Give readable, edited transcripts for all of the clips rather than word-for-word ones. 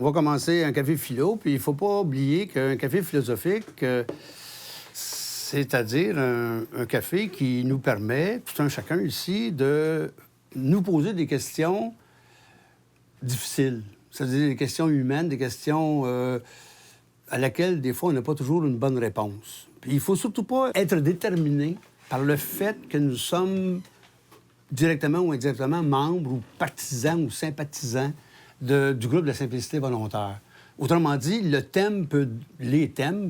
On va commencer un café philo, puis il ne faut pas oublier qu'un café philosophique, c'est-à-dire un café qui nous permet, tout un chacun ici, de nous poser des questions difficiles. C'est-à-dire des questions humaines, des questions à laquelle, des fois, on n'a pas toujours une bonne réponse. Puis il ne faut surtout pas être déterminé par le fait que nous sommes directement ou indirectement membres ou partisans ou sympathisants du groupe de la simplicité volontaire. Autrement dit, les thèmes,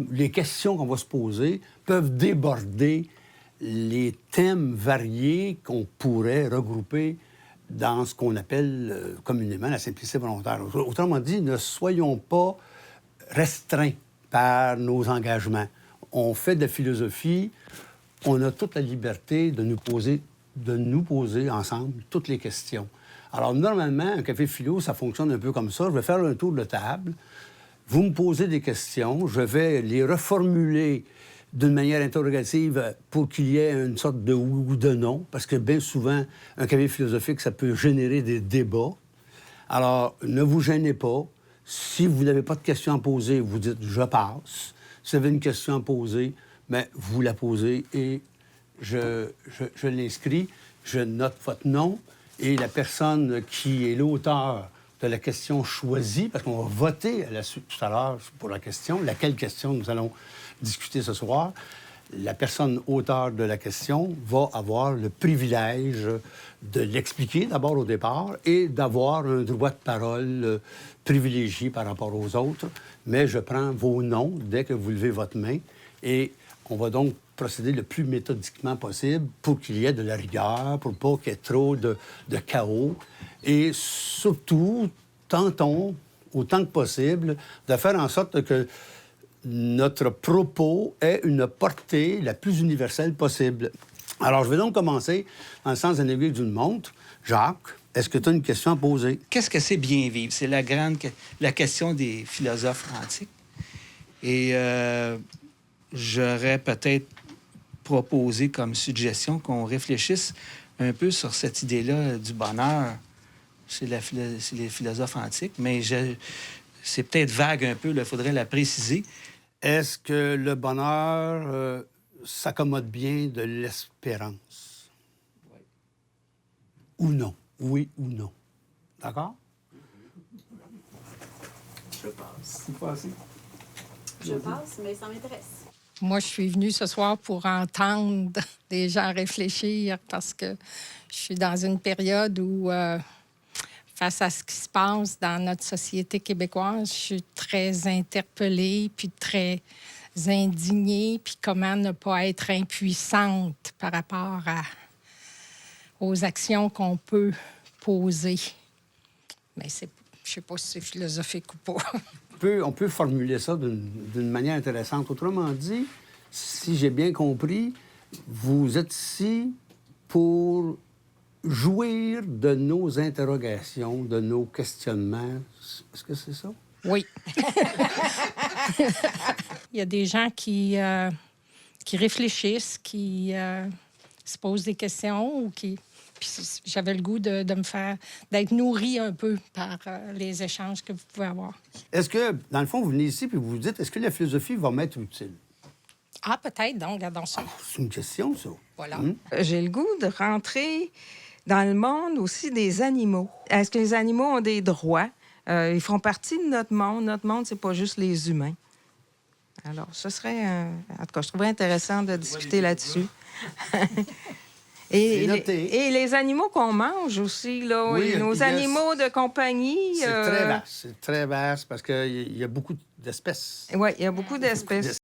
les questions qu'on va se poser peuvent déborder les thèmes variés qu'on pourrait regrouper dans ce qu'on appelle communément la simplicité volontaire. Autrement dit, ne soyons pas restreints par nos engagements. On fait de la philosophie, on a toute la liberté de nous poser ensemble toutes les questions. Alors, normalement, un café philo, ça fonctionne un peu comme ça. Je vais faire un tour de table. Vous me posez des questions. Je vais les reformuler d'une manière interrogative pour qu'il y ait une sorte de oui ou de non, parce que bien souvent, un café philosophique, ça peut générer des débats. Alors, ne vous gênez pas. Si vous n'avez pas de questions à poser, vous dites « je passe ». Si vous avez une question à poser, bien, vous la posez et je l'inscris. Je note votre nom. Et la personne qui est l'auteur de la question choisie, parce qu'on va voter à la suite tout à l'heure pour la question, laquelle question nous allons discuter ce soir, la personne auteur de la question va avoir le privilège de l'expliquer d'abord au départ et d'avoir un droit de parole privilégié par rapport aux autres. Mais je prends vos noms dès que vous levez votre main et on va donc procéder le plus méthodiquement possible pour qu'il y ait de la rigueur, pour pas qu'il y ait trop de chaos. Et surtout, tentons, autant que possible, de faire en sorte que notre propos ait une portée la plus universelle possible. Alors, je vais donc commencer dans le sens d'un aiguille d'une montre. Jacques, est-ce que tu as une question à poser? Qu'est-ce que c'est bien vivre? C'est la question des philosophes antiques. Et j'aurais peut-être proposé comme suggestion qu'on réfléchisse un peu sur cette idée-là du bonheur chez les philosophes antiques, mais c'est peut-être vague un peu, il faudrait la préciser. Est-ce que le bonheur s'accommode bien de l'espérance? Oui. Ou non? Oui ou non? D'accord? Je passe. Vous passez? Je passe, mais ça m'intéresse. Moi, je suis venue ce soir pour entendre des gens réfléchir parce que je suis dans une période où, face à ce qui se passe dans notre société québécoise, je suis très interpellée, puis très indignée, puis comment ne pas être impuissante par rapport aux actions qu'on peut poser. Mais je ne sais pas si c'est philosophique ou pas. On peut formuler ça d'une manière intéressante. Autrement dit, si j'ai bien compris, vous êtes ici pour jouir de nos interrogations, de nos questionnements. Est-ce que c'est ça? Oui. Il y a des gens qui réfléchissent, qui se posent des questions ou qui... Puis j'avais le goût d'être nourrie un peu par les échanges que vous pouvez avoir. Est-ce que, dans le fond, vous venez ici et vous vous dites, est-ce que la philosophie va m'être utile? Ah, peut-être, donc, regardons ça. C'est une question, ça. Voilà. J'ai le goût de rentrer dans le monde aussi des animaux. Est-ce que les animaux ont des droits? Ils font partie de notre monde. Notre monde, c'est pas juste les humains. Alors, ce serait... En tout cas, je trouverais intéressant de discuter là-dessus. Et les animaux qu'on mange aussi, là, oui, nos animaux de compagnie. C'est très vaste parce qu'il y a beaucoup d'espèces. Oui, il y a beaucoup d'espèces.